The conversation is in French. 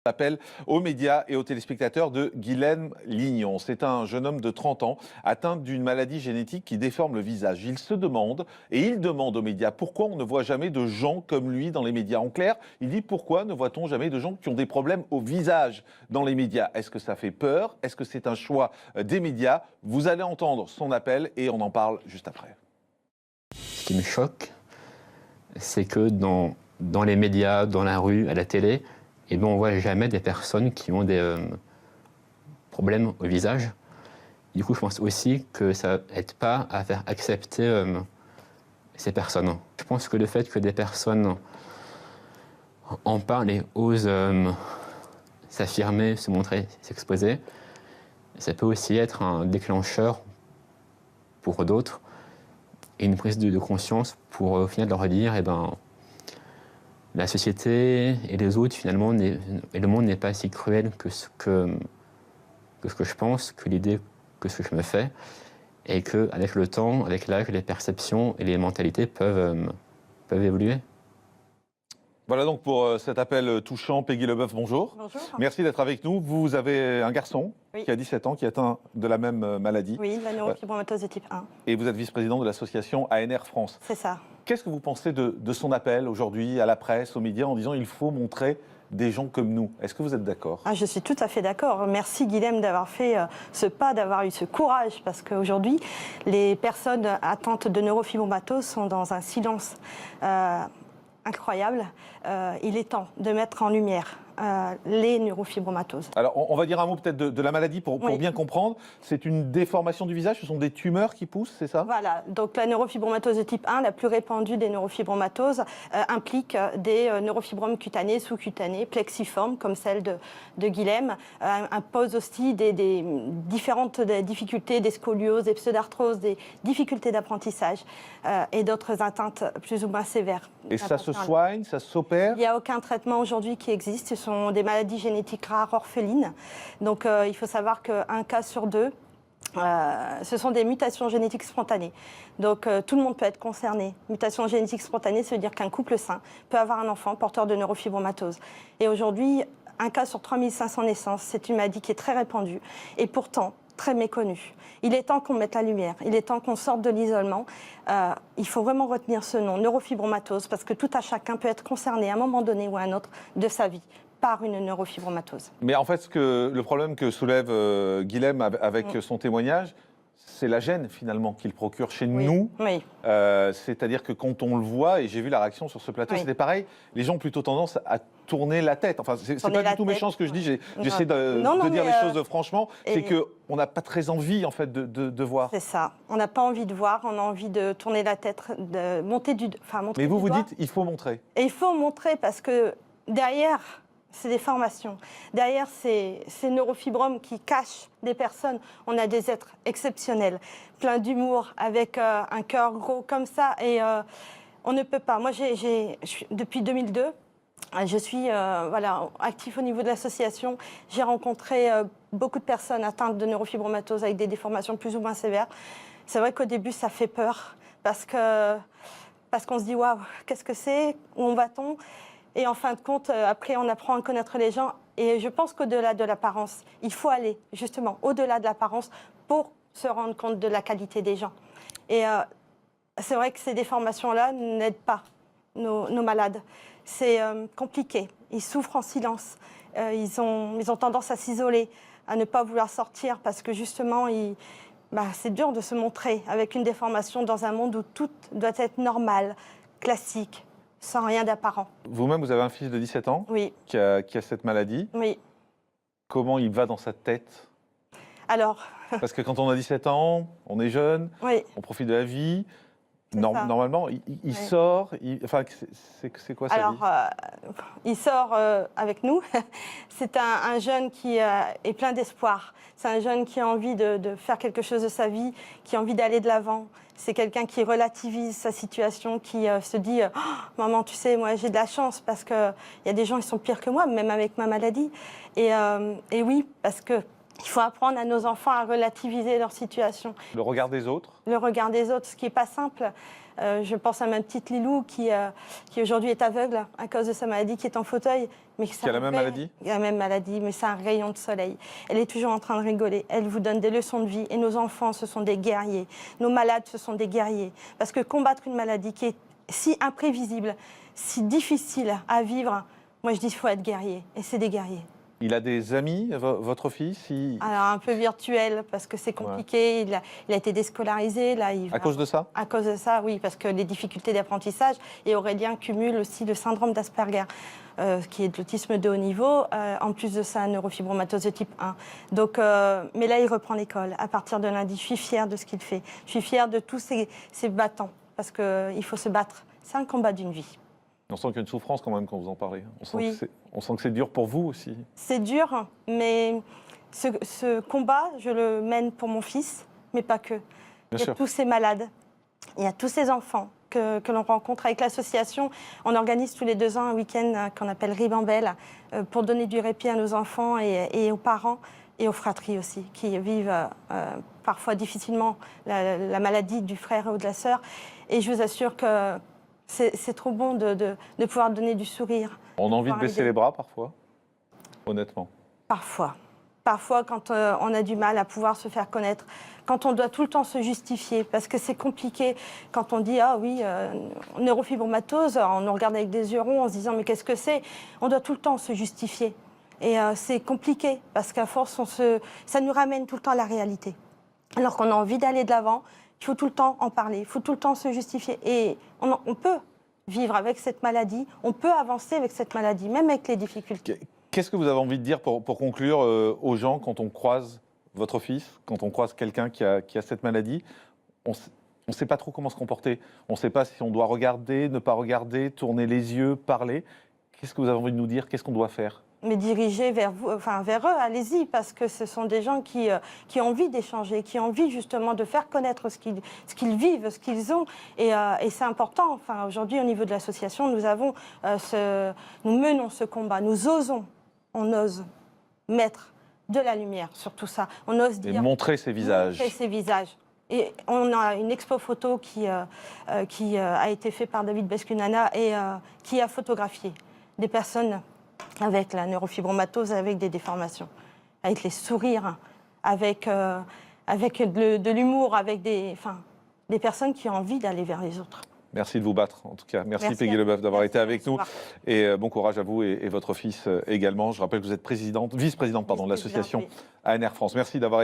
Appel aux médias et aux téléspectateurs de Guilhem Lignon. C'est un jeune homme de 30 ans atteint d'une maladie génétique qui déforme le visage. Il se demande, et il demande aux médias, pourquoi on ne voit jamais de gens comme lui dans les médias. En clair, il dit pourquoi ne voit-on jamais de gens qui ont des problèmes au visage dans les médias. Est-ce que ça fait peur? Est-ce que c'est un choix des médias? Vous allez entendre son appel et on en parle juste après. Ce qui me choque, c'est que dans les médias, dans la rue, à la télé, et ben on ne voit jamais des personnes qui ont des problèmes au visage. Du coup, je pense aussi que ça n'aide pas à faire accepter ces personnes. Je pense que le fait que des personnes en parlent et osent s'affirmer, se montrer, s'exposer, ça peut aussi être un déclencheur pour d'autres et une prise de conscience pour au final leur dire eh ben, la société et les autres, finalement, et le monde n'est pas si cruel que ce que je pense, que l'idée que ce que je me fais, et qu'avec le temps, avec l'âge, les perceptions et les mentalités peuvent évoluer. Voilà donc pour cet appel touchant. Peggy Leboeuf, bonjour. Bonjour. Merci d'être avec nous. Vous avez un garçon qui a 17 ans, qui est atteint de la même maladie. Oui, de la neurofibromatose de type 1. Et vous êtes vice-président de l'association ANR France. C'est ça. Qu'est-ce que vous pensez de son appel aujourd'hui à la presse, aux médias, en disant il faut montrer des gens comme nous? Est-ce que vous êtes d'accord? Je suis tout à fait d'accord. Merci Guilhem d'avoir fait ce pas, d'avoir eu ce courage, parce qu'aujourd'hui, les personnes atteintes de neurofibromatose sont dans un silence incroyable. Il est temps de mettre en lumière les neurofibromatoses. Alors, on va dire un mot peut-être de la maladie pour Oui. bien comprendre. C'est une déformation du visage, ce sont des tumeurs qui poussent, c'est ça? Voilà, donc la neurofibromatose de type 1, la plus répandue des neurofibromatoses, implique des neurofibromes cutanés, sous-cutanés, plexiformes, comme celle de Guilhem, impose aussi des différentes difficultés, des scolioses, des pseudarthroses, des difficultés d'apprentissage et d'autres atteintes plus ou moins sévères. Et ça se soigne, ça s'opère? Il n'y a aucun traitement aujourd'hui qui existe. Ce sont des maladies génétiques rares orphelines. Donc il faut savoir qu'un cas sur deux, ce sont des mutations génétiques spontanées. Donc tout le monde peut être concerné. Mutation génétique spontanée, ça veut dire qu'un couple sain peut avoir un enfant porteur de neurofibromatose. Et aujourd'hui, un cas sur 3500 naissances, c'est une maladie qui est très répandue. Et pourtant, très méconnue. Il est temps qu'on mette la lumière, il est temps qu'on sorte de l'isolement. Il faut vraiment retenir ce nom, neurofibromatose, parce que tout à chacun peut être concerné à un moment donné ou à un autre de sa vie par une neurofibromatose. Mais en fait, le problème que soulève Guilhem avec son témoignage, c'est la gêne finalement qu'il procure chez nous. Oui. C'est-à-dire que quand on le voit, et j'ai vu la réaction sur ce plateau, c'était pareil, les gens ont plutôt tendance à tourner la tête. Enfin, c'est pas du tout méchant ce que je dis, j'essaie de dire les choses franchement, c'est qu'on n'a pas très envie en fait de voir. C'est ça, on n'a pas envie de voir, on a envie de tourner la tête, de monter du doigt. Mais vous dites, il faut montrer. Et il faut montrer parce que derrière, c'est des formations. Derrière ces neurofibromes qui cachent des personnes, on a des êtres exceptionnels, pleins d'humour, avec un cœur gros comme ça. Et on ne peut pas. Moi, depuis 2002, je suis actif au niveau de l'association. J'ai rencontré beaucoup de personnes atteintes de neurofibromatose avec des déformations plus ou moins sévères. C'est vrai qu'au début, ça fait peur parce qu'on se dit « Waouh, qu'est-ce que c'est? Où va-t-on » Et en fin de compte, après, on apprend à connaître les gens. Et je pense qu'au-delà de l'apparence, il faut aller justement au-delà de l'apparence pour se rendre compte de la qualité des gens. Et c'est vrai que ces déformations-là n'aident pas nos malades. C'est compliqué. Ils souffrent en silence. Ils ont tendance à s'isoler, à ne pas vouloir sortir parce que justement, c'est dur de se montrer avec une déformation dans un monde où tout doit être normal, classique, sans rien d'apparent. Vous-même, vous avez un fils de 17 ans qui a cette maladie. Oui. Comment il va dans sa tête? Alors... Parce que quand on a 17 ans, on est jeune, on profite de la vie. Normalement, il sort, c'est quoi sa vie? Alors, il sort avec nous. C'est un jeune qui est plein d'espoir. C'est un jeune qui a envie de faire quelque chose de sa vie, qui a envie d'aller de l'avant. C'est quelqu'un qui relativise sa situation, qui se dit oh, « Maman, tu sais, moi j'ai de la chance parce qu'il y a des gens qui sont pires que moi, même avec ma maladie. » Et oui, parce que il faut apprendre à nos enfants à relativiser leur situation. Le regard des autres? Le regard des autres, ce qui n'est pas simple. Je pense à ma petite Lilou qui aujourd'hui est aveugle à cause de sa maladie, qui est en fauteuil. Mais Qui a la même maladie ? La même maladie, mais c'est un rayon de soleil. Elle est toujours en train de rigoler. Elle vous donne des leçons de vie. Et nos enfants, ce sont des guerriers. Nos malades, ce sont des guerriers. Parce que combattre une maladie qui est si imprévisible, si difficile à vivre, moi je dis qu'il faut être guerrier. Et c'est des guerriers. Il a des amis, votre fils Alors un peu virtuel, parce que c'est compliqué. Ouais. Il a été déscolarisé. Là, à cause de ça ? À cause de ça, oui, parce que les difficultés d'apprentissage. Et Aurélien cumule aussi le syndrome d'Asperger, qui est de l'autisme de haut niveau. En plus de ça, neurofibromatose de type 1. Donc, mais là, il reprend l'école à partir de lundi. Je suis fière de ce qu'il fait. Je suis fière de tous ces battants, parce qu'il faut se battre. C'est un combat d'une vie. On sent qu'il y a une souffrance quand même quand vous en parlez. Oui. On sent que c'est dur pour vous aussi. C'est dur, mais ce combat, je le mène pour mon fils, mais pas que. Il y a tous ces malades, il y a tous ces enfants que l'on rencontre avec l'association. On organise tous les 2 ans un week-end qu'on appelle Ribambelle pour donner du répit à nos enfants et aux parents et aux fratries aussi, qui vivent parfois difficilement la maladie du frère ou de la sœur. Et je vous assure que c'est trop bon de pouvoir donner du sourire. On a envie de baisser les bras parfois, honnêtement. Parfois. Parfois, quand on a du mal à pouvoir se faire connaître, quand on doit tout le temps se justifier, parce que c'est compliqué quand on dit « Ah oui, neurofibromatose », on nous regarde avec des yeux ronds en se disant « Mais qu'est-ce que c'est ?» On doit tout le temps se justifier. Et c'est compliqué, parce qu'à force, ça nous ramène tout le temps à la réalité. Alors qu'on a envie d'aller de l'avant, il faut tout le temps en parler, il faut tout le temps se justifier. Et on peut vivre avec cette maladie, on peut avancer avec cette maladie, même avec les difficultés. Qu'est-ce que vous avez envie de dire pour conclure aux gens quand on croise votre fils, quand on croise quelqu'un qui a cette maladie? On ne sait pas trop comment se comporter. On ne sait pas si on doit regarder, ne pas regarder, tourner les yeux, parler. Qu'est-ce que vous avez envie de nous dire? Qu'est-ce qu'on doit faire? Mais diriger vers eux, allez-y, parce que ce sont des gens qui ont envie d'échanger, qui ont envie justement de faire connaître ce qu'ils vivent, ce qu'ils ont. Et c'est important. Enfin, aujourd'hui, au niveau de l'association, nous menons ce combat, nous osons, on ose mettre de la lumière sur tout ça. On ose dire... Et montrer ses visages. Montrer ses visages. Et on a une expo photo qui a été faite par David Bescunana et qui a photographié des personnes avec la neurofibromatose, avec des déformations, avec les sourires, avec de l'humour, avec des personnes qui ont envie d'aller vers les autres. Merci de vous battre, en tout cas. Merci Peggy Leboeuf d'avoir été avec nous. Et bon courage à vous et votre fils également. Je rappelle que vous êtes vice-présidente de l'association ANR France. Merci d'avoir